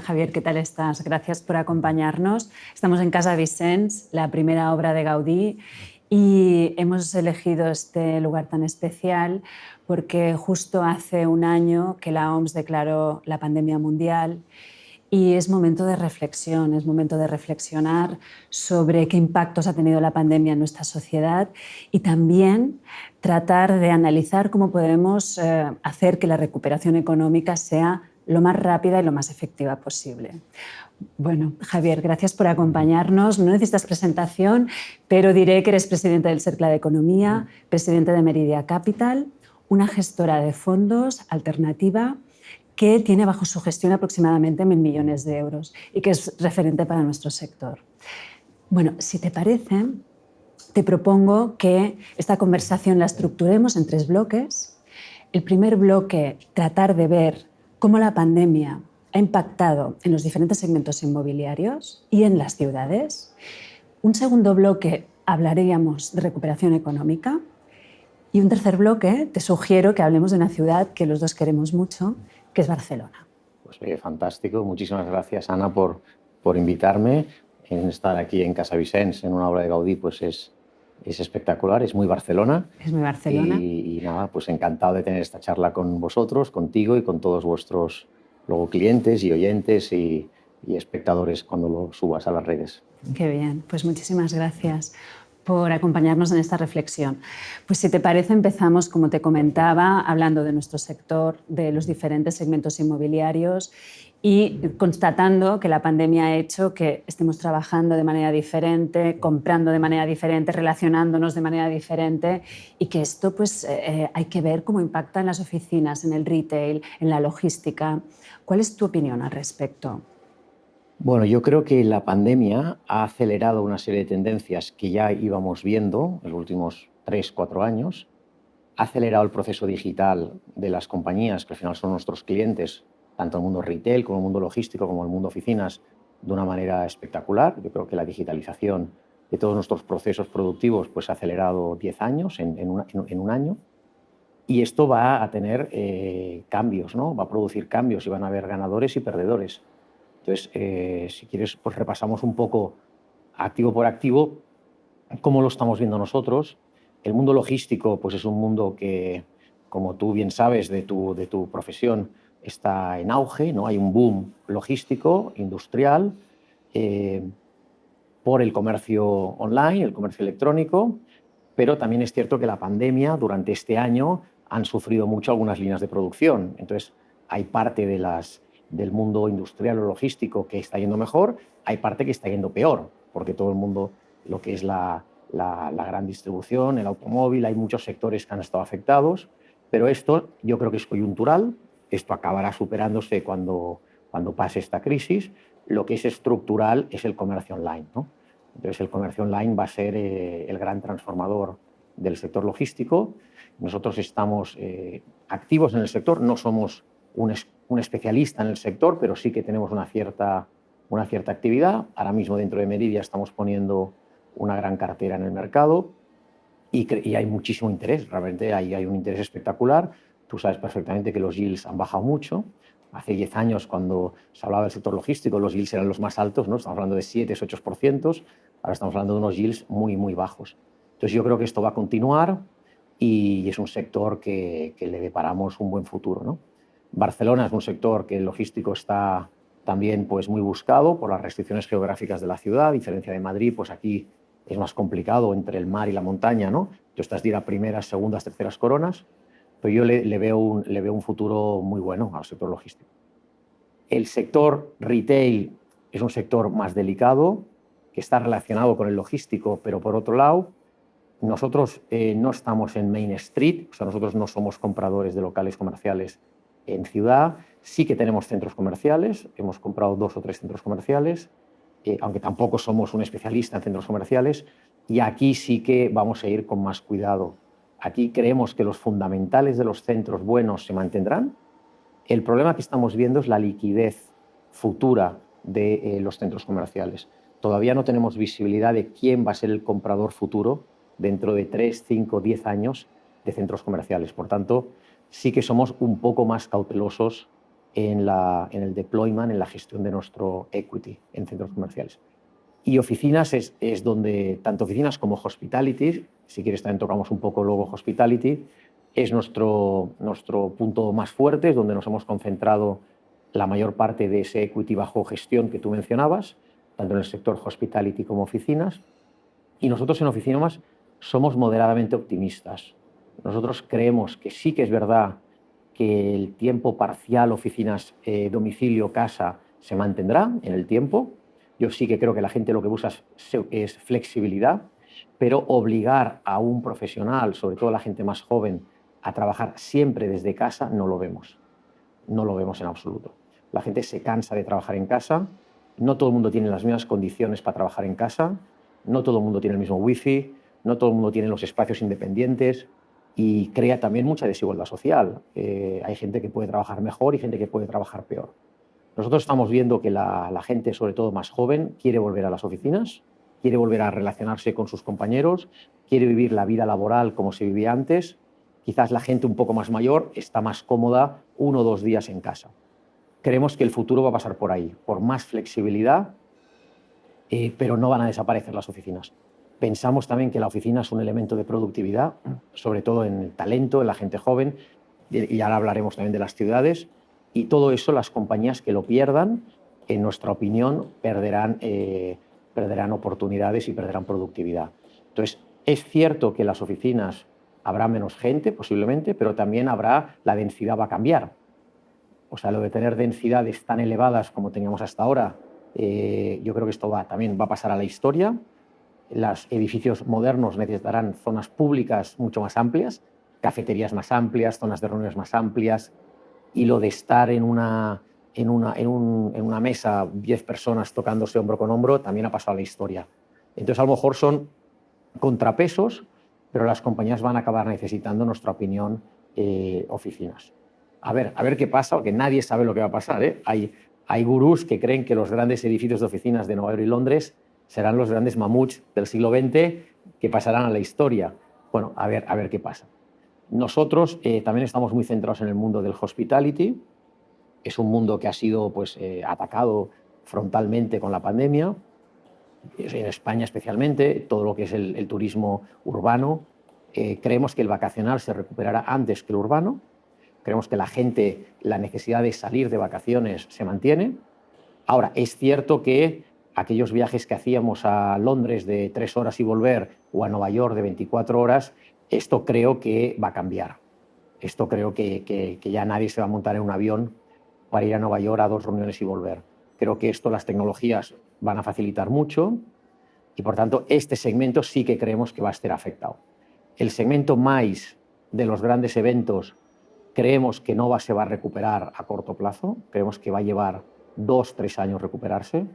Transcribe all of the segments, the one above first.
Javier, ¿qué tal estás? Gracias por acompañarnos. Estamos en Casa Vicens, la primera obra de Gaudí, y hemos elegido este lugar tan especial porque justo hace un año que la OMS declaró la pandemia mundial y es momento de reflexión, es momento de reflexionar sobre qué impactos ha tenido la pandemia en nuestra sociedad y también tratar de analizar cómo podemos hacer que la recuperación económica sea lo más rápida y lo más efectiva posible. Bueno, Javier, gracias por acompañarnos. No necesitas presentación, pero diré que eres presidente del Cercle de Economía, presidente de Meridia Capital, una gestora de fondos alternativa que tiene bajo su gestión aproximadamente 1.000 millones de euros y que es referente para nuestro sector. Bueno, si te parece, te propongo que esta conversación la estructuremos en 3 bloques. El primer bloque, tratar de ver cómo la pandemia ha impactado en los diferentes segmentos inmobiliarios y en las ciudades. Un segundo bloque, hablaríamos de recuperación económica. Y un tercer bloque, te sugiero que hablemos de una ciudad que los dos queremos mucho, que es Barcelona. Pues fantástico. Muchísimas gracias, Ana, por invitarme. En estar aquí en Casa Vicens, en una obra de Gaudí, pues es espectacular, es muy Barcelona. Es muy Barcelona. Y nada, pues encantado de tener esta charla con vosotros, contigo y con todos vuestros luego clientes y oyentes y espectadores cuando lo subas a las redes. Qué bien, pues muchísimas gracias por acompañarnos en esta reflexión. Pues si te parece, empezamos, como te comentaba, hablando de nuestro sector, de los diferentes segmentos inmobiliarios y constatando que la pandemia ha hecho que estemos trabajando de manera diferente, comprando de manera diferente, relacionándonos de manera diferente y que esto pues, hay que ver cómo impacta en las oficinas, en el retail, en la logística. ¿Cuál es tu opinión al respecto? Bueno, yo creo que la pandemia ha acelerado una serie de tendencias que ya íbamos viendo en los últimos 3-4 años. Ha acelerado el proceso digital de las compañías, que al final son nuestros clientes, tanto el mundo retail como el mundo logístico como el mundo oficinas, de una manera espectacular. Yo creo que la digitalización de todos nuestros procesos productivos pues, ha acelerado 10 años en un año. Y esto va a tener cambios, ¿no? Va a producir cambios y van a haber ganadores y perdedores. Entonces, si quieres, pues repasamos un poco activo por activo cómo lo estamos viendo nosotros. El mundo logístico pues es un mundo que, como tú bien sabes de tu profesión, está en auge, ¿no? Hay un boom logístico, industrial, por el comercio online, el comercio electrónico, pero también es cierto que la pandemia durante este año han sufrido mucho algunas líneas de producción. Entonces, hay parte del mundo industrial o logístico que está yendo mejor, hay parte que está yendo peor, porque todo el mundo, lo que es la gran distribución, el automóvil, hay muchos sectores que han estado afectados, pero esto yo creo que es coyuntural, esto acabará superándose cuando pase esta crisis. Lo que es estructural es el comercio online, ¿no? Entonces, el comercio online va a ser el gran transformador del sector logístico. Nosotros estamos activos en el sector, no somos un especialista en el sector, pero sí que tenemos una cierta actividad. Ahora mismo dentro de Meridia estamos poniendo una gran cartera en el mercado y hay muchísimo interés, realmente hay un interés espectacular. Tú sabes perfectamente que los yields han bajado mucho. Hace 10 años, cuando se hablaba del sector logístico, los yields eran los más altos, ¿no? Estamos hablando de 7-8%, ahora estamos hablando de unos yields muy, muy bajos. Entonces yo creo que esto va a continuar y es un sector que le deparamos un buen futuro, ¿no? Barcelona es un sector que el logístico está también pues, muy buscado por las restricciones geográficas de la ciudad, a diferencia de Madrid, pues aquí es más complicado entre el mar y la montaña, ¿no? Tú estás de ir a primeras, segundas, terceras coronas, pero yo le veo un futuro muy bueno al sector logístico. El sector retail es un sector más delicado, que está relacionado con el logístico, pero por otro lado, nosotros no estamos en Main Street, o sea, nosotros no somos compradores de locales comerciales en ciudad. Sí que tenemos centros comerciales, hemos comprado 2 o 3 centros comerciales, aunque tampoco somos un especialista en centros comerciales, y aquí sí que vamos a ir con más cuidado. Aquí creemos que los fundamentales de los centros buenos se mantendrán. El problema que estamos viendo es la liquidez futura de los centros comerciales. Todavía no tenemos visibilidad de quién va a ser el comprador futuro dentro de 3, 5, 10 años de centros comerciales. Por tanto, sí que somos un poco más cautelosos en el deployment, en la gestión de nuestro equity en centros comerciales. Y oficinas es donde, tanto oficinas como hospitality, si quieres también tocamos un poco luego hospitality, es nuestro punto más fuerte, es donde nos hemos concentrado la mayor parte de ese equity bajo gestión que tú mencionabas, tanto en el sector hospitality como oficinas. Y nosotros en oficinas somos moderadamente optimistas. Nosotros creemos que sí que es verdad que el tiempo parcial oficinas, domicilio, casa, se mantendrá en el tiempo. Yo sí que creo que la gente lo que busca es flexibilidad, pero obligar a un profesional, sobre todo la gente más joven, a trabajar siempre desde casa, no lo vemos. No lo vemos en absoluto. La gente se cansa de trabajar en casa, no todo el mundo tiene las mismas condiciones para trabajar en casa, no todo el mundo tiene el mismo wifi, no todo el mundo tiene los espacios independientes y crea también mucha desigualdad social. Hay gente que puede trabajar mejor y gente que puede trabajar peor. Nosotros estamos viendo que la gente, sobre todo más joven, quiere volver a las oficinas, quiere volver a relacionarse con sus compañeros, quiere vivir la vida laboral como se vivía antes. Quizás la gente un poco más mayor está más cómoda 1 o 2 días en casa. Creemos que el futuro va a pasar por ahí, por más flexibilidad, pero no van a desaparecer las oficinas. Pensamos también que la oficina es un elemento de productividad, sobre todo en el talento, en la gente joven, y ahora hablaremos también de las ciudades, y todo eso las compañías que lo pierdan, en nuestra opinión, perderán oportunidades y perderán productividad. Entonces, es cierto que en las oficinas habrá menos gente, posiblemente, pero también la densidad va a cambiar. O sea, lo de tener densidades tan elevadas como teníamos hasta ahora, yo creo que esto también va a pasar a la historia. Los edificios modernos necesitarán zonas públicas mucho más amplias, cafeterías más amplias, zonas de reuniones más amplias, y lo de estar en una mesa 10 personas tocándose hombro con hombro también ha pasado a la historia. Entonces, a lo mejor son contrapesos, pero las compañías van a acabar necesitando, en nuestra opinión, oficinas. A ver qué pasa, porque nadie sabe lo que va a pasar, ¿eh? Hay gurús que creen que los grandes edificios de oficinas de Nueva York y Londres serán los grandes mamuts del siglo XX que pasarán a la historia. Bueno, a ver qué pasa. Nosotros también estamos muy centrados en el mundo del hospitality. Es un mundo que ha sido atacado frontalmente con la pandemia, en España especialmente, todo lo que es el turismo urbano. Creemos que el vacacional se recuperará antes que el urbano. Creemos que la necesidad de salir de vacaciones se mantiene. Ahora, es cierto que aquellos viajes que hacíamos a Londres de 3 horas y volver o a Nueva York de 24 horas, esto creo que va a cambiar. Esto creo que ya nadie se va a montar en un avión para ir a Nueva York a 2 reuniones y volver. Creo que las tecnologías van a facilitar mucho y, por tanto, este segmento sí que creemos que va a estar afectado. El segmento MICE de los grandes eventos creemos que no se va a recuperar a corto plazo, creemos que va a llevar 2-3 años recuperarse.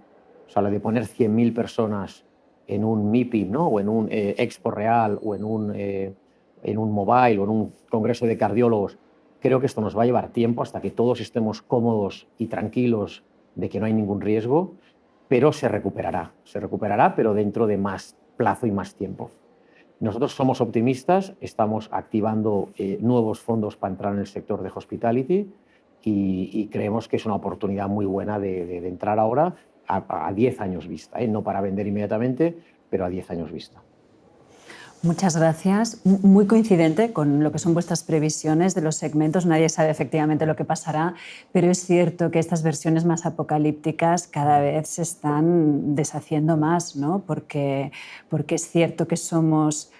O sea, lo de poner 100.000 personas en un MIPIM, ¿no? O en un Expo Real o en un Mobile o en un congreso de cardiólogos, creo que esto nos va a llevar tiempo hasta que todos estemos cómodos y tranquilos de que no hay ningún riesgo, pero se recuperará, pero dentro de más plazo y más tiempo. Nosotros somos optimistas, estamos activando nuevos fondos para entrar en el sector de hospitality y creemos que es una oportunidad muy buena de entrar ahora a 10 años vista, no para vender inmediatamente, pero a 10 años vista. Muchas gracias. Muy coincidente con lo que son vuestras previsiones de los segmentos. Nadie sabe efectivamente lo que pasará, pero es cierto que estas versiones más apocalípticas cada vez se están deshaciendo más, ¿no? Porque es cierto que somos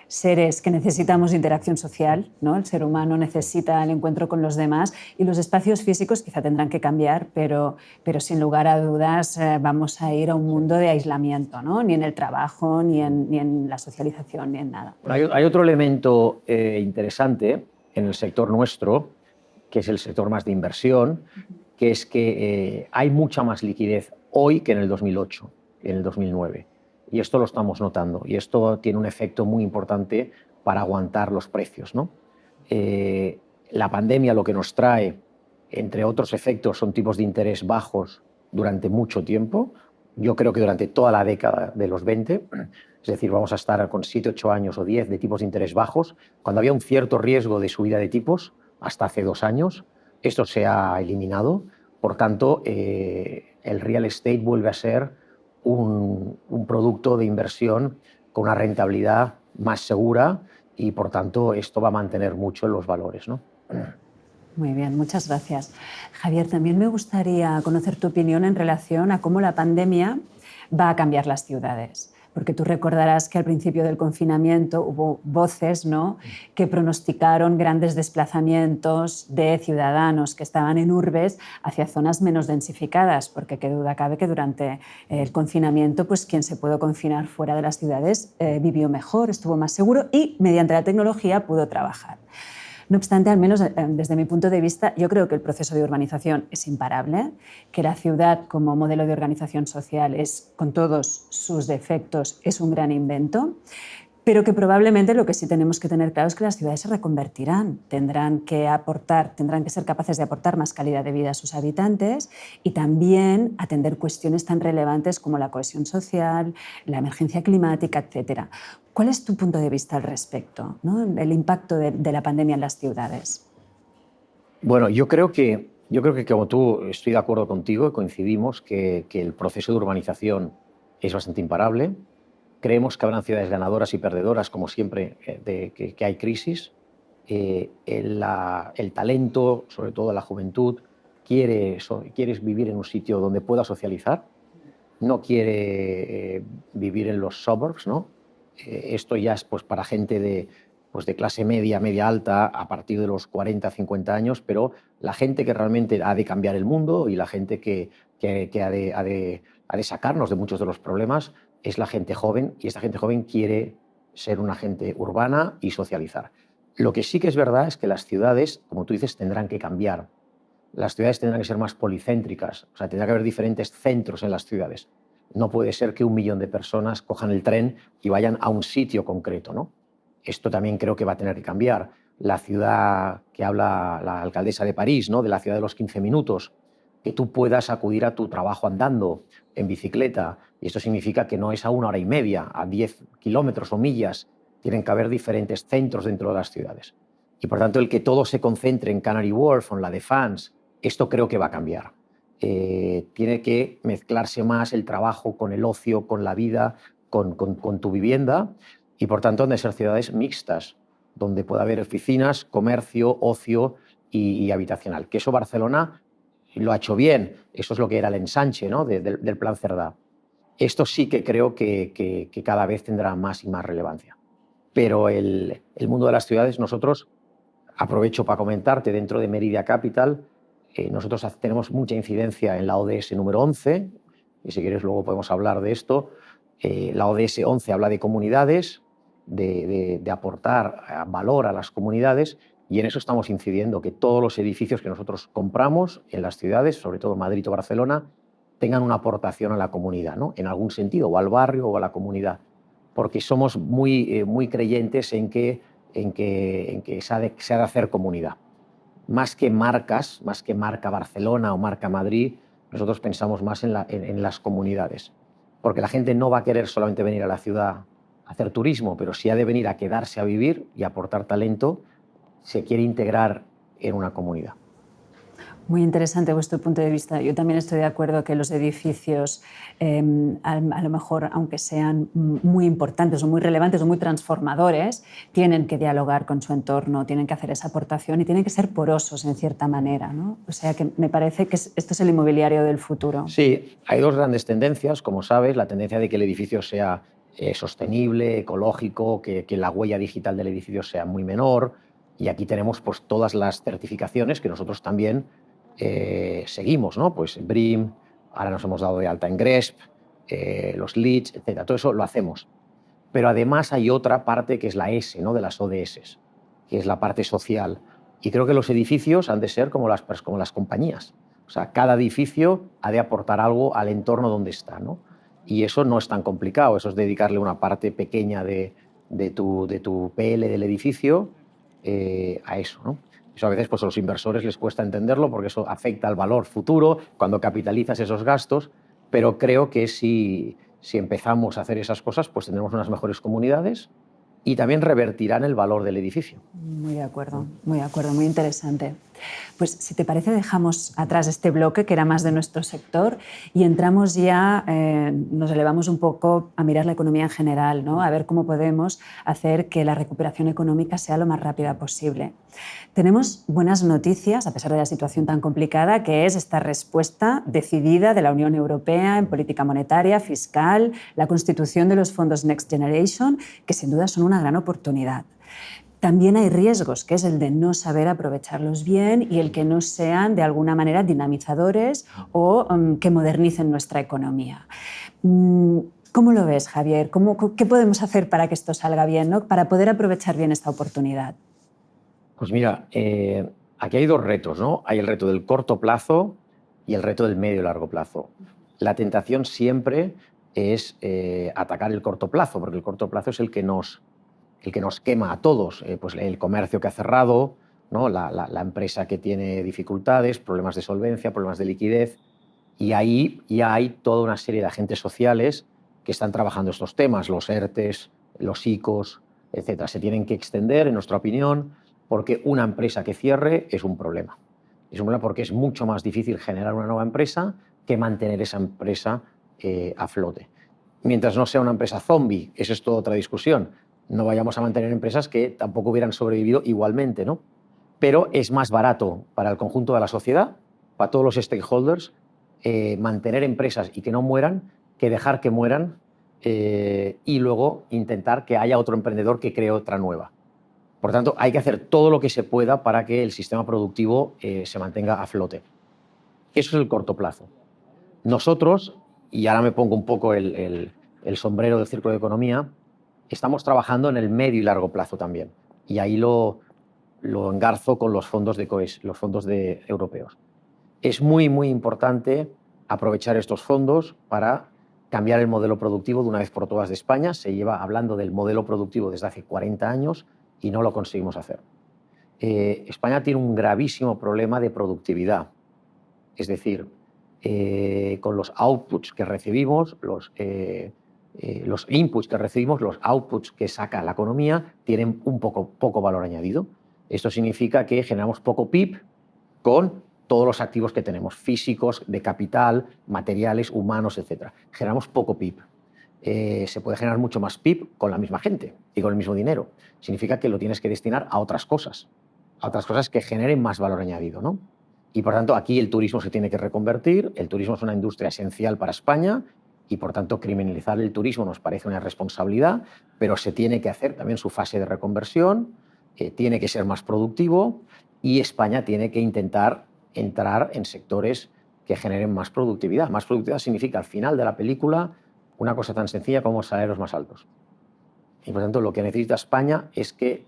seres que necesitamos interacción social, ¿no? El ser humano necesita el encuentro con los demás y los espacios físicos quizá tendrán que cambiar, pero sin lugar a dudas vamos a ir a un mundo de aislamiento, ¿no? Ni en el trabajo, ni en la socialización, ni en nada. Hay otro elemento interesante en el sector nuestro, que es el sector más de inversión, que es que hay mucha más liquidez hoy que en el 2008, en el 2009. Y esto lo estamos notando y esto tiene un efecto muy importante para aguantar los precios, ¿no? La pandemia lo que nos trae, entre otros efectos, son tipos de interés bajos durante mucho tiempo. Yo creo que durante toda la década de los 20, es decir, vamos a estar con 7, 8 años o 10 de tipos de interés bajos, cuando había un cierto riesgo de subida de tipos, hasta hace 2 años, Esto se ha eliminado, por tanto, el real estate vuelve a ser un producto de inversión con una rentabilidad más segura y, por tanto, esto va a mantener mucho los valores, ¿no? Muy bien, muchas gracias. Javier, también me gustaría conocer tu opinión en relación a cómo la pandemia va a cambiar las ciudades. Porque tú recordarás que al principio del confinamiento hubo voces, ¿no?, que pronosticaron grandes desplazamientos de ciudadanos que estaban en urbes hacia zonas menos densificadas, porque qué duda cabe que durante el confinamiento, pues quien se pudo confinar fuera de las ciudades vivió mejor, estuvo más seguro y mediante la tecnología pudo trabajar. No obstante, al menos desde mi punto de vista, yo creo que el proceso de urbanización es imparable, que la ciudad como modelo de organización social es, con todos sus defectos, es un gran invento, pero que probablemente lo que sí tenemos que tener claro es que las ciudades se reconvertirán, tendrán que ser capaces de aportar más calidad de vida a sus habitantes y también atender cuestiones tan relevantes como la cohesión social, la emergencia climática, etc. ¿Cuál es tu punto de vista al respecto, ¿no?, el impacto de la pandemia en las ciudades? Bueno, yo creo que como tú estoy de acuerdo contigo, coincidimos que el proceso de urbanización es bastante imparable. Creemos que habrán ciudades ganadoras y perdedoras, como siempre, que hay crisis. El talento, sobre todo la juventud, quiere vivir en un sitio donde pueda socializar, no quiere vivir en los suburbs, ¿no? Esto ya es pues, para gente de clase media, media alta, a partir de los 40, 50 años, pero la gente que realmente ha de cambiar el mundo y la gente que ha de sacarnos de muchos de los problemas es la gente joven, y esta gente joven quiere ser una gente urbana y socializar. Lo que sí que es verdad es que las ciudades, como tú dices, tendrán que cambiar. Las ciudades tendrán que ser más policéntricas, o sea, tendrá que haber diferentes centros en las ciudades. No puede ser que 1 millón de personas cojan el tren y vayan a un sitio concreto, ¿no? Esto también creo que va a tener que cambiar. La ciudad que habla la alcaldesa de París, ¿no?, de la ciudad de los 15 minutos, que tú puedas acudir a tu trabajo andando, en bicicleta, y esto significa que no es a 1 hora y media, a 10 kilómetros o millas. Tienen que haber diferentes centros dentro de las ciudades. Y por tanto, el que todo se concentre en Canary Wharf o en la Défense, esto creo que va a cambiar. Tiene que mezclarse más el trabajo con el ocio, con la vida, con tu vivienda, y por tanto han de ser ciudades mixtas, donde pueda haber oficinas, comercio, ocio y habitacional. Que eso Barcelona lo ha hecho bien, eso es lo que era el ensanche, ¿no?, del Plan Cerdá. Esto sí que creo que cada vez tendrá más y más relevancia. Pero el mundo de las ciudades, nosotros, aprovecho para comentarte, dentro de Merida Capital, nosotros tenemos mucha incidencia en la ODS número 11, y si quieres luego podemos hablar de esto. La ODS 11 habla de comunidades, de aportar valor a las comunidades, y en eso estamos incidiendo, que todos los edificios que nosotros compramos en las ciudades, sobre todo Madrid o Barcelona, tengan una aportación a la comunidad, ¿no?, en algún sentido, o al barrio o a la comunidad, porque somos muy creyentes en que se ha de hacer comunidad. Más que marcas, más que marca Barcelona o marca Madrid, nosotros pensamos más en las comunidades, porque la gente no va a querer solamente venir a la ciudad a hacer turismo, pero si ha de venir a quedarse a vivir y aportar talento, se quiere integrar en una comunidad. Muy interesante vuestro punto de vista. Yo también estoy de acuerdo que los edificios, a lo mejor, aunque sean muy importantes o muy relevantes o muy transformadores, tienen que dialogar con su entorno, tienen que hacer esa aportación y tienen que ser porosos en cierta manera, ¿no? O sea que me parece que esto es el inmobiliario del futuro. Sí, hay dos grandes tendencias, como sabes, la tendencia de que el edificio sea sostenible, ecológico, que la huella digital del edificio sea muy menor, y aquí tenemos pues, todas las certificaciones que nosotros también seguimos, ¿no? Pues BREEAM, ahora nos hemos dado de alta en GRESB, los LEED, etc. Todo eso lo hacemos. Pero además hay otra parte que es la S, ¿no?, de las ODS, que es la parte social. Y creo que los edificios han de ser como las compañías. O sea, cada edificio ha de aportar algo al entorno donde está, ¿no? Y eso no es tan complicado, eso es dedicarle una parte pequeña de tu PL del edificio a eso, ¿no? Eso a veces pues, a los inversores les cuesta entenderlo porque eso afecta al valor futuro cuando capitalizas esos gastos, pero creo que si empezamos a hacer esas cosas, pues tendremos unas mejores comunidades y también revertirán el valor del edificio. Muy de acuerdo, muy interesante. Pues si te parece dejamos atrás este bloque que era más de nuestro sector y entramos ya, nos elevamos un poco a mirar la economía en general, ¿no? A ver cómo podemos hacer que la recuperación económica sea lo más rápida posible. Tenemos buenas noticias, a pesar de la situación tan complicada, que es esta respuesta decidida de la Unión Europea en política monetaria, fiscal, la constitución de los fondos Next Generation, que sin duda son una gran oportunidad. También hay riesgos, que es el de no saber aprovecharlos bien y el que no sean de alguna manera dinamizadores o que modernicen nuestra economía. ¿Cómo lo ves, Javier? ¿Qué podemos hacer para que esto salga bien, ¿no? Para poder aprovechar bien esta oportunidad? Pues mira, aquí hay dos retos, ¿no? Hay el reto del corto plazo y el reto del medio y largo plazo. La tentación siempre es atacar el corto plazo, porque el corto plazo es el que nos quema a todos. Pues el comercio que ha cerrado, ¿no? La empresa que tiene dificultades, problemas de solvencia, problemas de liquidez. Y ahí ya hay toda una serie de agentes sociales que están trabajando estos temas, los ERTEs, los ICOs, etc. Se tienen que extender, en nuestra opinión, porque una empresa que cierre es un problema. Es un problema porque es mucho más difícil generar una nueva empresa que mantener esa empresa a flote. Mientras no sea una empresa zombie, esa es toda otra discusión. No vayamos a mantener empresas que tampoco hubieran sobrevivido igualmente, ¿no? Pero es más barato para el conjunto de la sociedad, para todos los stakeholders, mantener empresas y que no mueran, que dejar que mueran y luego intentar que haya otro emprendedor que cree otra nueva. Por tanto, hay que hacer todo lo que se pueda para que el sistema productivo se mantenga a flote. Eso es el corto plazo. Nosotros, y ahora me pongo un poco el sombrero del Círculo de Economía, estamos trabajando en el medio y largo plazo también. Y ahí lo engarzo con los fondos de los fondos europeos. Es muy, muy importante aprovechar estos fondos para cambiar el modelo productivo de una vez por todas de España. Se lleva hablando del modelo productivo desde hace 40 años y no lo conseguimos hacer. España tiene un gravísimo problema de productividad. Es decir, con los outputs que recibimos, los inputs que recibimos, los outputs que saca la economía, tienen un poco valor añadido. Esto significa que generamos poco PIB con todos los activos que tenemos, físicos, de capital, materiales, humanos, etc. Generamos poco PIB. Se puede generar mucho más PIB con la misma gente y con el mismo dinero. Significa que lo tienes que destinar a otras cosas que generen más valor añadido, ¿no? Y por tanto, aquí el turismo se tiene que reconvertir. El turismo es una industria esencial para España y por tanto criminalizar el turismo nos parece una irresponsabilidad, pero se tiene que hacer también su fase de reconversión, tiene que ser más productivo y España tiene que intentar entrar en sectores que generen más productividad. Más productividad significa al final de la película una cosa tan sencilla como salarios más altos. Y por tanto lo que necesita España es que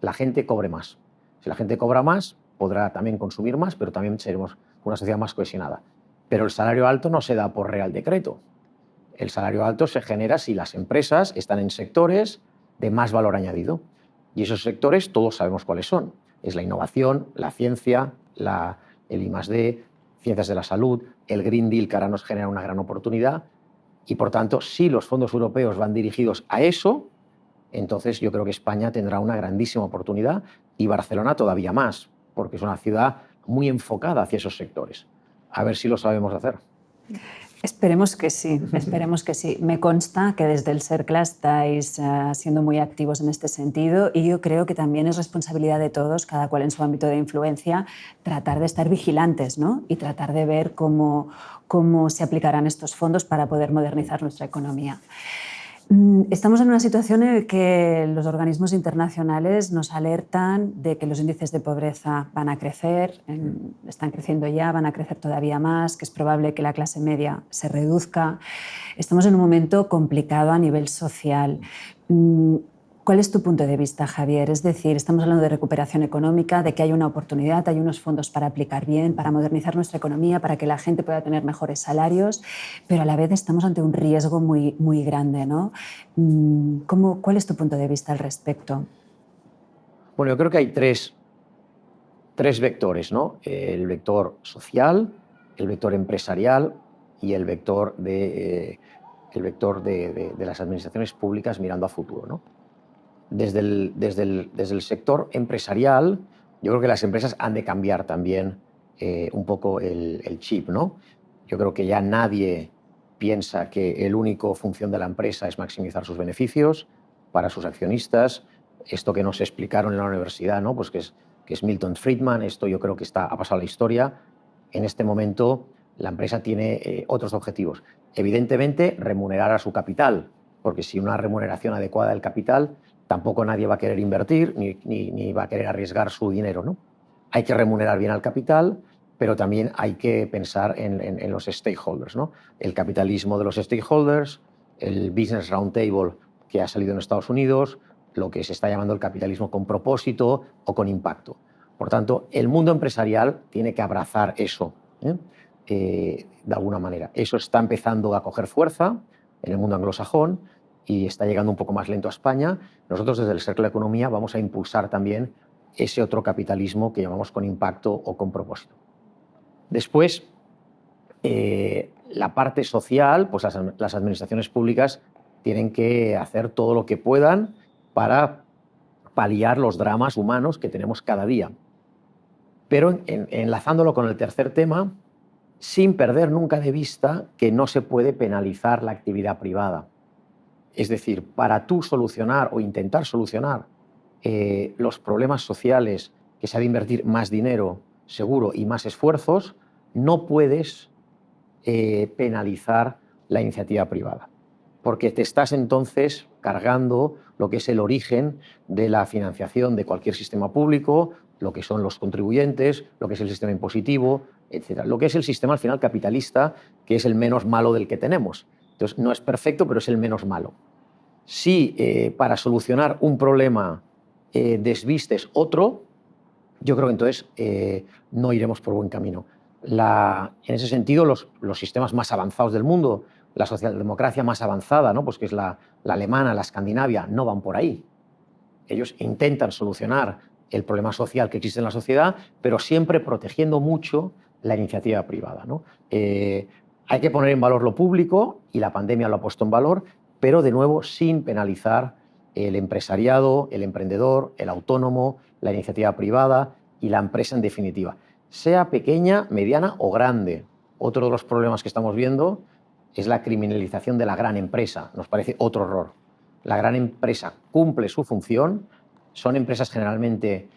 la gente cobre más. Si la gente cobra más, podrá también consumir más, pero también seremos una sociedad más cohesionada. Pero el salario alto no se da por Real Decreto. El salario alto se genera si las empresas están en sectores de más valor añadido. Y esos sectores todos sabemos cuáles son. Es la innovación, la ciencia, el I+D, ciencias de la salud, el Green Deal, que ahora nos genera una gran oportunidad. Y por tanto, si los fondos europeos van dirigidos a eso, entonces yo creo que España tendrá una grandísima oportunidad y Barcelona todavía más, porque es una ciudad muy enfocada hacia esos sectores. A ver si lo sabemos hacer. Esperemos que sí, esperemos que sí. Me consta que desde el CERCLA estáis siendo muy activos en este sentido y yo creo que también es responsabilidad de todos, cada cual en su ámbito de influencia, tratar de estar vigilantes, ¿no? Y tratar de ver cómo se aplicarán estos fondos para poder modernizar nuestra economía. Estamos en una situación en la que los organismos internacionales nos alertan de que los índices de pobreza van a crecer, están creciendo ya, van a crecer todavía más, que es probable que la clase media se reduzca. Estamos en un momento complicado a nivel social. ¿Cuál es tu punto de vista, Javier? Es decir, estamos hablando de recuperación económica, de que hay una oportunidad, hay unos fondos para aplicar bien, para modernizar nuestra economía, para que la gente pueda tener mejores salarios, pero a la vez estamos ante un riesgo muy, muy grande, ¿no? ¿Cuál es tu punto de vista al respecto? Bueno, yo creo que hay tres vectores, ¿no? El vector social, el vector empresarial y el vector de las administraciones públicas mirando a futuro, ¿no? desde el sector empresarial, yo creo que las empresas han de cambiar también un poco el chip, ¿no? Yo creo que ya nadie piensa que el único función de la empresa es maximizar sus beneficios para sus accionistas. Esto que nos explicaron en la universidad, ¿no? Pues que es Milton Friedman, esto yo creo que ha pasado a la historia. En este momento la empresa tiene otros objetivos. Evidentemente, remunerar a su capital, porque sin una remuneración adecuada del capital, tampoco nadie va a querer invertir ni va a querer arriesgar su dinero, ¿no? Hay que remunerar bien al capital, pero también hay que pensar en los stakeholders, ¿no? El capitalismo de los stakeholders, el Business Roundtable que ha salido en Estados Unidos, lo que se está llamando el capitalismo con propósito o con impacto. Por tanto, el mundo empresarial tiene que abrazar eso, de alguna manera. Eso está empezando a coger fuerza en el mundo anglosajón y está llegando un poco más lento a España. Nosotros desde el Cercle de Economía vamos a impulsar también ese otro capitalismo que llamamos con impacto o con propósito. Después, la parte social, pues las administraciones públicas tienen que hacer todo lo que puedan para paliar los dramas humanos que tenemos cada día. Pero enlazándolo con el tercer tema, sin perder nunca de vista que no se puede penalizar la actividad privada. Es decir, para tú solucionar o intentar solucionar los problemas sociales, que se ha de invertir más dinero, seguro, y más esfuerzos, no puedes penalizar la iniciativa privada, porque te estás entonces cargando lo que es el origen de la financiación de cualquier sistema público, lo que son los contribuyentes, lo que es el sistema impositivo, etc. Lo que es el sistema al final capitalista, que es el menos malo del que tenemos. Entonces, no es perfecto, pero es el menos malo. Si para solucionar un problema desvistes otro, yo creo que entonces no iremos por buen camino. En ese sentido, los sistemas más avanzados del mundo, la socialdemocracia más avanzada, ¿no? Pues que es la alemana, la escandinavia, no van por ahí. Ellos intentan solucionar el problema social que existe en la sociedad, pero siempre protegiendo mucho la iniciativa privada, ¿no? Hay que poner en valor lo público, y la pandemia lo ha puesto en valor, pero de nuevo sin penalizar el empresariado, el emprendedor, el autónomo, la iniciativa privada y la empresa en definitiva, sea pequeña, mediana o grande. Otro de los problemas que estamos viendo es la criminalización de la gran empresa. Nos parece otro error. La gran empresa cumple su función, son empresas generalmente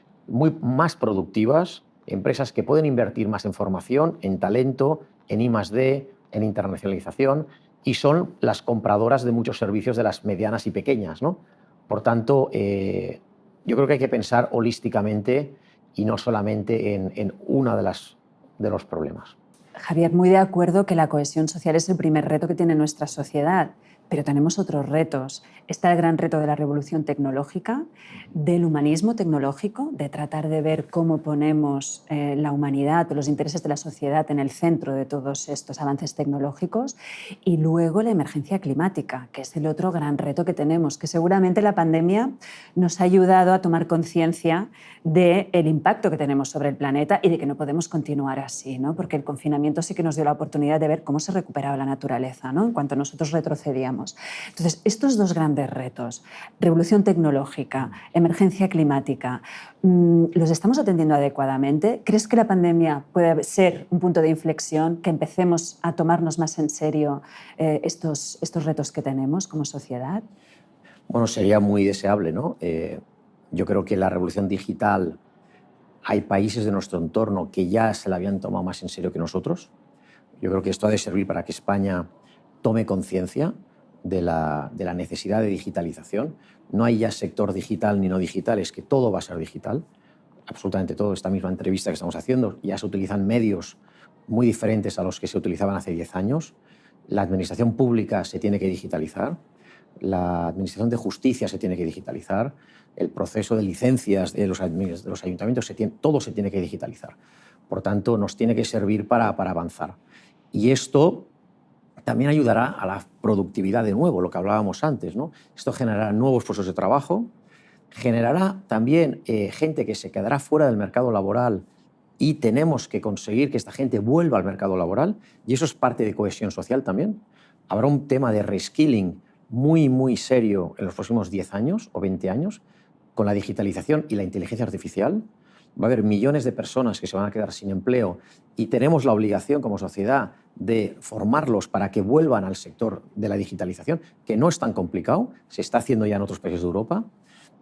más productivas, empresas que pueden invertir más en formación, en talento, en I+D, en internacionalización, y son las compradoras de muchos servicios de las medianas y pequeñas, ¿no? Por tanto, yo creo que hay que pensar holísticamente y no solamente en uno de los problemas. Javier, muy de acuerdo que la cohesión social es el primer reto que tiene nuestra sociedad, pero tenemos otros retos. Está el gran reto de la revolución tecnológica, del humanismo tecnológico, de tratar de ver cómo ponemos la humanidad o los intereses de la sociedad en el centro de todos estos avances tecnológicos, y luego la emergencia climática, que es el otro gran reto que tenemos, que seguramente la pandemia nos ha ayudado a tomar conciencia del impacto que tenemos sobre el planeta y de que no podemos continuar así, ¿no? Porque el confinamiento sí que nos dio la oportunidad de ver cómo se recuperaba la naturaleza, ¿no? En cuanto nosotros retrocedíamos. Entonces, estos dos grandes retos, revolución tecnológica, emergencia climática, ¿los estamos atendiendo adecuadamente? ¿Crees que la pandemia puede ser un punto de inflexión, que empecemos a tomarnos más en serio estos retos que tenemos como sociedad? Bueno, sería muy deseable, ¿no? Yo creo que la revolución digital, hay países de nuestro entorno que ya se la habían tomado más en serio que nosotros. Yo creo que esto ha de servir para que España tome conciencia de la necesidad de digitalización. No hay ya sector digital ni no digital, es que todo va a ser digital, absolutamente todo. Esta misma entrevista que estamos haciendo, ya se utilizan medios muy diferentes a los que se utilizaban hace 10 años. La administración pública se tiene que digitalizar, la administración de justicia se tiene que digitalizar, el proceso de licencias de los ayuntamientos, todo se tiene que digitalizar. Por tanto, nos tiene que servir para avanzar. Y esto también ayudará a la productividad de nuevo, lo que hablábamos antes, ¿no? Esto generará nuevos puestos de trabajo, generará también gente que se quedará fuera del mercado laboral, y tenemos que conseguir que esta gente vuelva al mercado laboral, y eso es parte de cohesión social también. Habrá un tema de reskilling muy, muy serio en los próximos 10 años o 20 años con la digitalización y la inteligencia artificial. Va a haber millones de personas que se van a quedar sin empleo y tenemos la obligación como sociedad de formarlos para que vuelvan al sector de la digitalización, que no es tan complicado, se está haciendo ya en otros países de Europa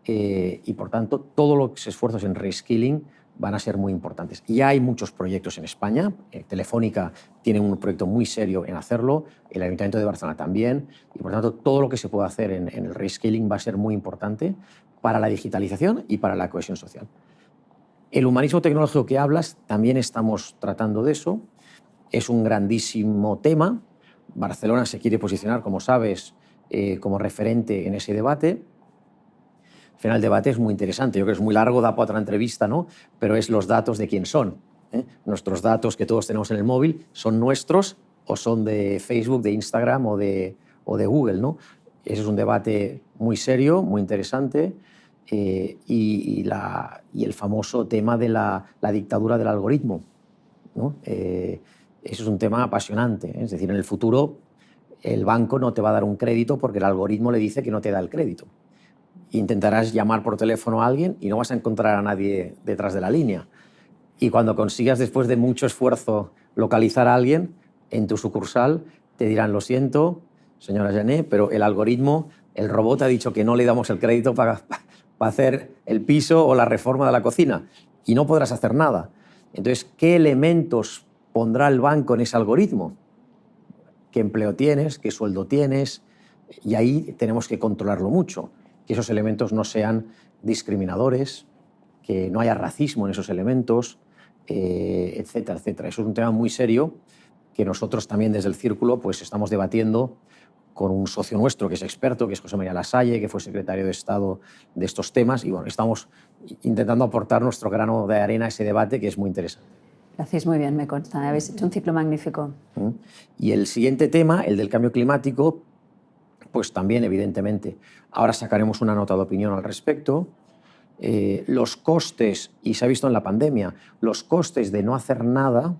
y, por tanto, todos los esfuerzos en reskilling van a ser muy importantes. Ya hay muchos proyectos en España. Telefónica tiene un proyecto muy serio en hacerlo, el Ayuntamiento de Barcelona también, y por tanto todo lo que se pueda hacer en el reskilling va a ser muy importante para la digitalización y para la cohesión social. El humanismo tecnológico que hablas, también estamos tratando de eso. Es un grandísimo tema. Barcelona se quiere posicionar, como sabes, como referente en ese debate. Al final, el debate es muy interesante. Yo creo que es muy largo, da para otra entrevista, ¿no? Pero es los datos de quién son. Nuestros datos que todos tenemos en el móvil, ¿son nuestros o son de Facebook, de Instagram o de Google, ¿no? Ese es un debate muy serio, muy interesante. Y el famoso tema de la dictadura del algoritmo, ¿no? Eso es un tema apasionante. Es decir, en el futuro el banco no te va a dar un crédito porque el algoritmo le dice que no te da el crédito. Intentarás llamar por teléfono a alguien y no vas a encontrar a nadie detrás de la línea. Y cuando consigas, después de mucho esfuerzo, localizar a alguien en tu sucursal, te dirán: lo siento, señora Jané, pero el algoritmo, el robot ha dicho que no le damos el crédito para hacer el piso o la reforma de la cocina, y no podrás hacer nada. Entonces, ¿qué elementos pondrá el banco en ese algoritmo? ¿Qué empleo tienes? ¿Qué sueldo tienes? Y ahí tenemos que controlarlo mucho, que esos elementos no sean discriminadores, que no haya racismo en esos elementos, etcétera, etcétera. Eso es un tema muy serio que nosotros también desde el Círculo pues estamos debatiendo con un socio nuestro que es experto, que es José María Lasalle, que fue secretario de Estado de estos temas, y bueno, estamos intentando aportar nuestro grano de arena a ese debate, que es muy interesante. Lo hacéis muy bien, me consta. Habéis hecho un ciclo magnífico. Y el siguiente tema, el del cambio climático, pues también, evidentemente, ahora sacaremos una nota de opinión al respecto. Los costes, y se ha visto en la pandemia, los costes de no hacer nada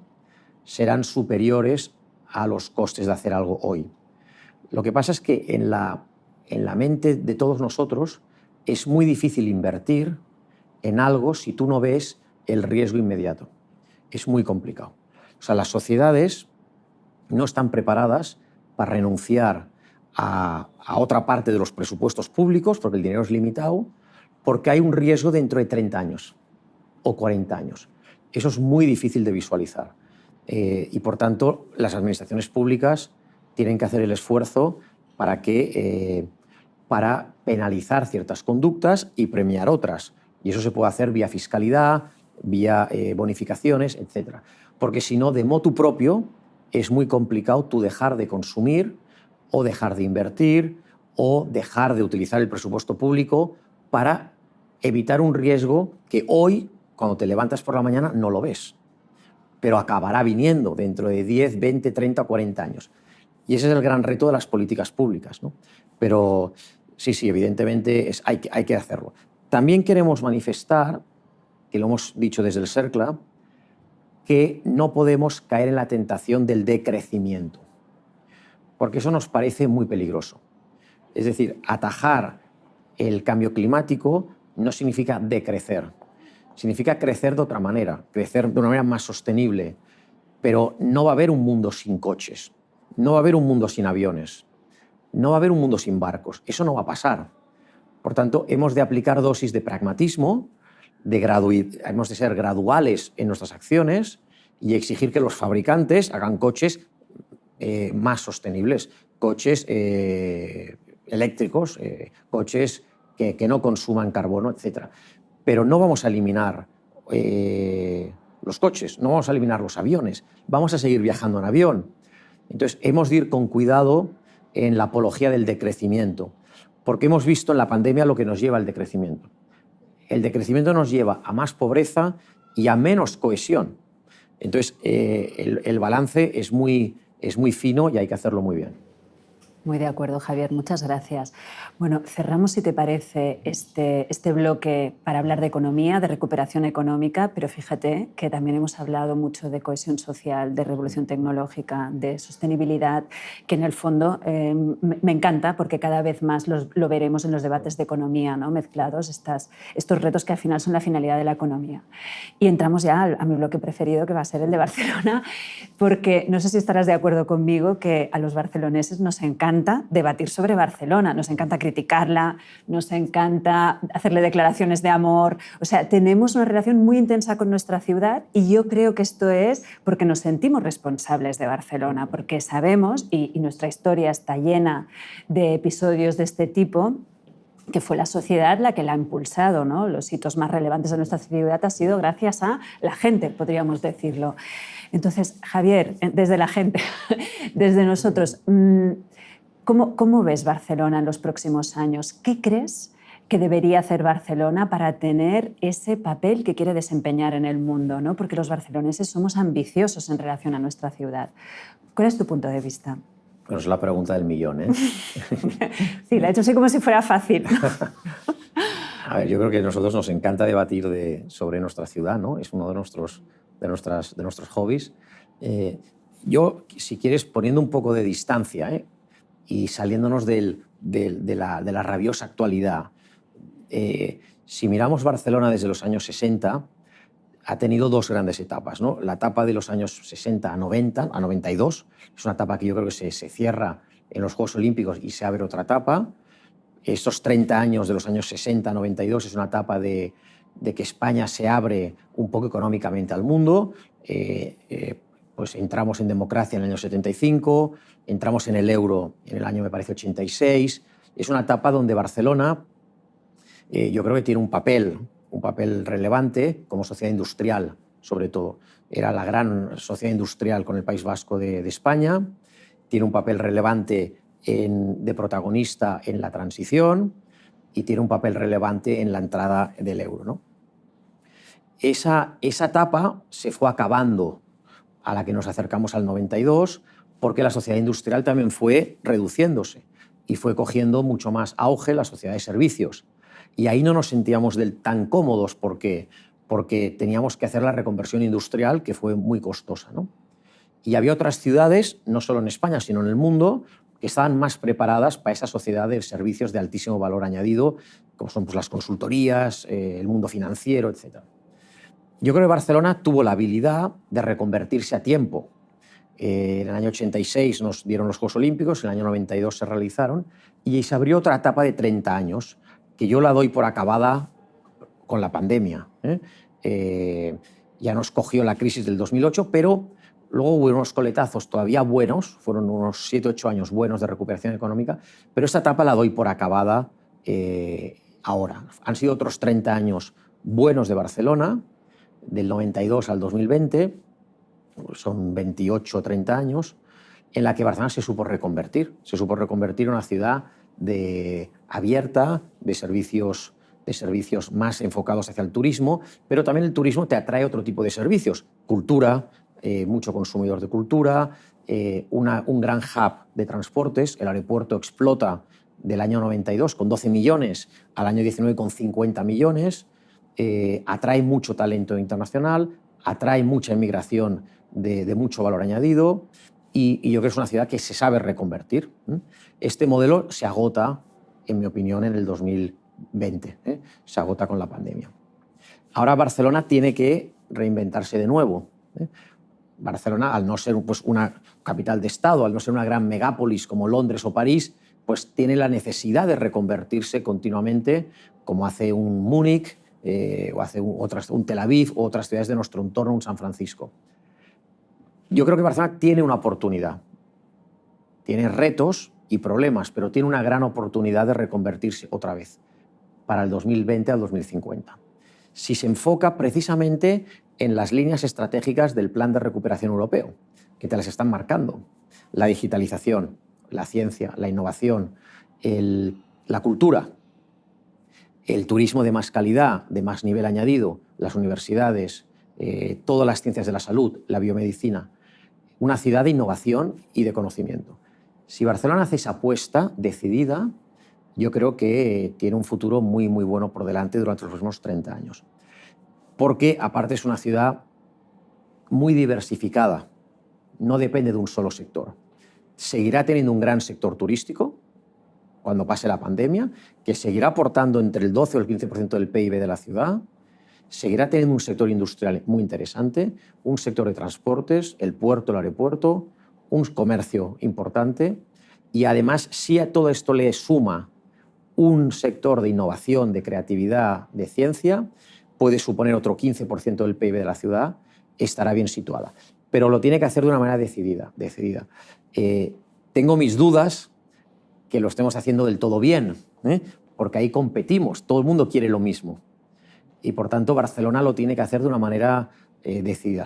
serán superiores a los costes de hacer algo hoy. Lo que pasa es que en la mente de todos nosotros es muy difícil invertir en algo si tú no ves el riesgo inmediato. Es muy complicado. O sea, las sociedades no están preparadas para renunciar a otra parte de los presupuestos públicos, porque el dinero es limitado, porque hay un riesgo dentro de 30 años o 40 años. Eso es muy difícil de visualizar. Y, por tanto, las administraciones públicas tienen que hacer el esfuerzo para penalizar ciertas conductas y premiar otras. Y eso se puede hacer vía fiscalidad, vía bonificaciones, etc. Porque si no, de motu propio, es muy complicado tú dejar de consumir o dejar de invertir o dejar de utilizar el presupuesto público para evitar un riesgo que hoy, cuando te levantas por la mañana, no lo ves, pero acabará viniendo dentro de 10, 20, 30 o 40 años. Y ese es el gran reto de las políticas públicas, ¿no? Pero sí, evidentemente hay que hacerlo. También queremos manifestar, que lo hemos dicho desde el CERCLA, que no podemos caer en la tentación del decrecimiento, porque eso nos parece muy peligroso. Es decir, atajar el cambio climático no significa decrecer, significa crecer de otra manera, crecer de una manera más sostenible, pero no va a haber un mundo sin coches, no va a haber un mundo sin aviones, no va a haber un mundo sin barcos, eso no va a pasar. Por tanto, hemos de aplicar dosis de pragmatismo, hemos de ser graduales en nuestras acciones y exigir que los fabricantes hagan coches más sostenibles, coches eléctricos, coches que no consuman carbono, etc. Pero no vamos a eliminar los coches, no vamos a eliminar los aviones, vamos a seguir viajando en avión. Entonces, hemos de ir con cuidado en la apología del decrecimiento, porque hemos visto en la pandemia lo que nos lleva al decrecimiento. El decrecimiento nos lleva a más pobreza y a menos cohesión. Entonces, el balance es muy fino y hay que hacerlo muy bien. Muy de acuerdo, Javier. Muchas gracias. Bueno, cerramos, si te parece, este bloque para hablar de economía, de recuperación económica, pero fíjate que también hemos hablado mucho de cohesión social, de revolución tecnológica, de sostenibilidad, que en el fondo me encanta porque cada vez más lo veremos en los debates de economía, ¿no? Mezclados estos retos que al final son la finalidad de la economía. Y entramos ya a mi bloque preferido, que va a ser el de Barcelona, porque no sé si estarás de acuerdo conmigo que a los barceloneses nos encanta debatir sobre Barcelona, nos encanta criticarla, nos encanta hacerle declaraciones de amor. O sea, tenemos una relación muy intensa con nuestra ciudad y yo creo que esto es porque nos sentimos responsables de Barcelona, porque sabemos, y nuestra historia está llena de episodios de este tipo, que fue la sociedad la que la ha impulsado, ¿no? Los hitos más relevantes de nuestra ciudad ha sido gracias a la gente, podríamos decirlo. Entonces, Javier, desde la gente, desde nosotros, ¿cómo ves Barcelona en los próximos años? ¿Qué crees que debería hacer Barcelona para tener ese papel que quiere desempeñar en el mundo, ¿no? Porque los barceloneses somos ambiciosos en relación a nuestra ciudad. ¿Cuál es tu punto de vista? Bueno, es la pregunta del millón, ¿eh? Sí, la he hecho así como si fuera fácil. A ver, yo creo que a nosotros nos encanta debatir sobre nuestra ciudad, ¿no? Es uno de nuestros hobbies. Yo, si quieres, poniendo un poco de distancia, y saliéndonos de la rabiosa actualidad, si miramos Barcelona desde los años 60, ha tenido dos grandes etapas, ¿no? La etapa de los años 60 a 90, a 92, es una etapa que yo creo que se cierra en los Juegos Olímpicos y se abre otra etapa. Estos 30 años de los años 60 a 92 es una etapa de que España se abre un poco económicamente al mundo. Pues entramos en democracia en el año 75, entramos en el euro en el año, me parece, 86. Es una etapa donde Barcelona yo creo que tiene un papel relevante como sociedad industrial, sobre todo. Era la gran sociedad industrial con el País Vasco de España. Tiene un papel relevante de protagonista en la transición y tiene un papel relevante en la entrada del euro, ¿no? Esa etapa se fue acabando a la que nos acercamos al 92 porque la sociedad industrial también fue reduciéndose y fue cogiendo mucho más auge la sociedad de servicios. Y ahí no nos sentíamos tan cómodos porque teníamos que hacer la reconversión industrial, que fue muy costosa, ¿no? Y había otras ciudades, no solo en España, sino en el mundo, que estaban más preparadas para esa sociedad de servicios de altísimo valor añadido, como son pues, las consultorías, el mundo financiero, etc. Yo creo que Barcelona tuvo la habilidad de reconvertirse a tiempo. En el año 86 nos dieron los Juegos Olímpicos, en el año 92 se realizaron, y se abrió otra etapa de 30 años, que yo la doy por acabada con la pandemia. Ya nos cogió la crisis del 2008, pero luego hubo unos coletazos todavía buenos, fueron unos 7 o 8 años buenos de recuperación económica, pero esta etapa la doy por acabada ahora. Han sido otros 30 años buenos de Barcelona, del 92 al 2020, son 28 o 30 años, en la que Barcelona se supo reconvertir en una ciudad abierta, de servicios más enfocados hacia el turismo, pero también el turismo te atrae otro tipo de servicios, cultura, mucho consumidor de cultura, un gran hub de transportes. El aeropuerto explota del año 92 con 12 millones al año 19 con 50 millones, atrae mucho talento internacional, atrae mucha inmigración de mucho valor añadido, y yo creo que es una ciudad que se sabe reconvertir. Este modelo se agota, en mi opinión, en el 2020. Se agota con la pandemia. Ahora Barcelona tiene que reinventarse de nuevo. Barcelona, al no ser pues, una capital de Estado, al no ser una gran megápolis como Londres o París, pues tiene la necesidad de reconvertirse continuamente, como hace un Múnich, o hace un Tel Aviv, o otras ciudades de nuestro entorno, un San Francisco. Yo creo que Barcelona tiene una oportunidad. Tiene retos y problemas, pero tiene una gran oportunidad de reconvertirse otra vez para el 2020 al 2050. Si se enfoca precisamente en las líneas estratégicas del Plan de Recuperación Europeo, que te las están marcando: la digitalización, la ciencia, la innovación, la cultura, el turismo de más calidad, de más nivel añadido, las universidades, todas las ciencias de la salud, la biomedicina. Una ciudad de innovación y de conocimiento. Si Barcelona hace esa apuesta decidida, yo creo que tiene un futuro muy, muy bueno por delante durante los próximos 30 años. Porque, aparte, es una ciudad muy diversificada, no depende de un solo sector. Seguirá teniendo un gran sector turístico cuando pase la pandemia, que seguirá aportando entre el 12 o el 15% del PIB de la ciudad, seguirá teniendo un sector industrial muy interesante, un sector de transportes, el puerto, el aeropuerto, un comercio importante, y además, si a todo esto le suma un sector de innovación, de creatividad, de ciencia, puede suponer otro 15% del PIB de la ciudad, estará bien situada. Pero lo tiene que hacer de una manera decidida. Tengo mis dudas que lo estemos haciendo del todo bien, porque ahí competimos, todo el mundo quiere lo mismo. Y por tanto, Barcelona lo tiene que hacer de una manera decidida.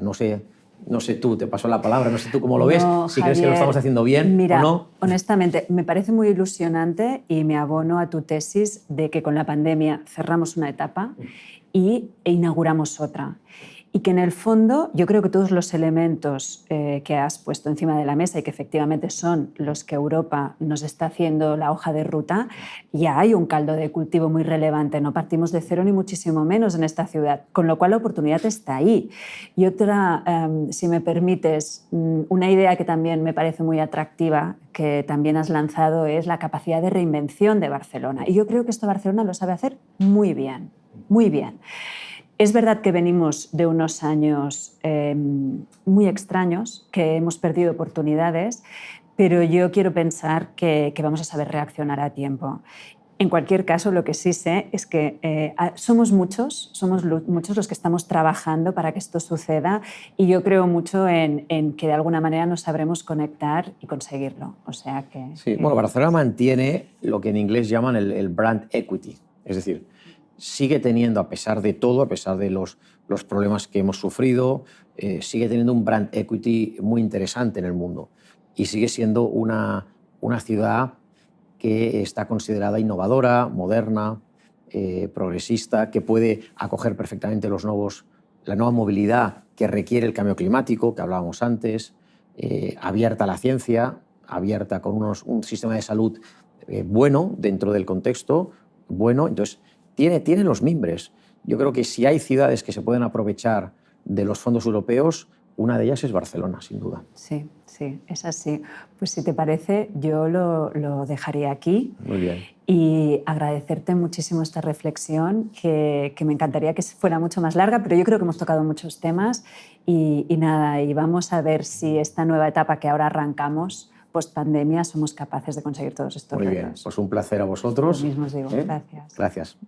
No sé tú, te paso la palabra, no sé tú cómo lo ves, si crees que lo estamos haciendo bien mira, o no. Honestamente, me parece muy ilusionante y me abono a tu tesis de que con la pandemia cerramos una etapa e inauguramos otra. Y que en el fondo yo creo que todos los elementos que has puesto encima de la mesa y que efectivamente son los que Europa nos está haciendo la hoja de ruta, ya hay un caldo de cultivo muy relevante. No partimos de cero ni muchísimo menos en esta ciudad, con lo cual la oportunidad está ahí. Y otra, si me permites, una idea que también me parece muy atractiva, que también has lanzado, es la capacidad de reinvención de Barcelona. Y yo creo que esto Barcelona lo sabe hacer muy bien, muy bien. Es verdad que venimos de unos años muy extraños, que hemos perdido oportunidades, pero yo quiero pensar que vamos a saber reaccionar a tiempo. En cualquier caso, lo que sí sé es que somos muchos los que estamos trabajando para que esto suceda, y yo creo mucho en que de alguna manera nos sabremos conectar y conseguirlo. O sea que... Sí, bueno, Barcelona mantiene lo que en inglés llaman el brand equity, es decir, sigue teniendo, a pesar de todo, a pesar de los problemas que hemos sufrido, sigue teniendo un brand equity muy interesante en el mundo y sigue siendo una ciudad que está considerada innovadora, moderna, progresista, que puede acoger perfectamente la nueva movilidad que requiere el cambio climático, que hablábamos antes, abierta a la ciencia, abierta con un sistema de salud bueno dentro del contexto, bueno. Entonces, tiene los mimbres. Yo creo que si hay ciudades que se pueden aprovechar de los fondos europeos, una de ellas es Barcelona, sin duda. Sí, sí, es así. Pues si te parece, yo lo dejaría aquí. Muy bien. Y agradecerte muchísimo esta reflexión, que me encantaría que fuera mucho más larga, pero yo creo que hemos tocado muchos temas y nada, y vamos a ver si esta nueva etapa que ahora arrancamos, post pandemia, somos capaces de conseguir todos estos retos. Muy bien, pues un placer a vosotros. Lo mismo os digo, gracias. Gracias.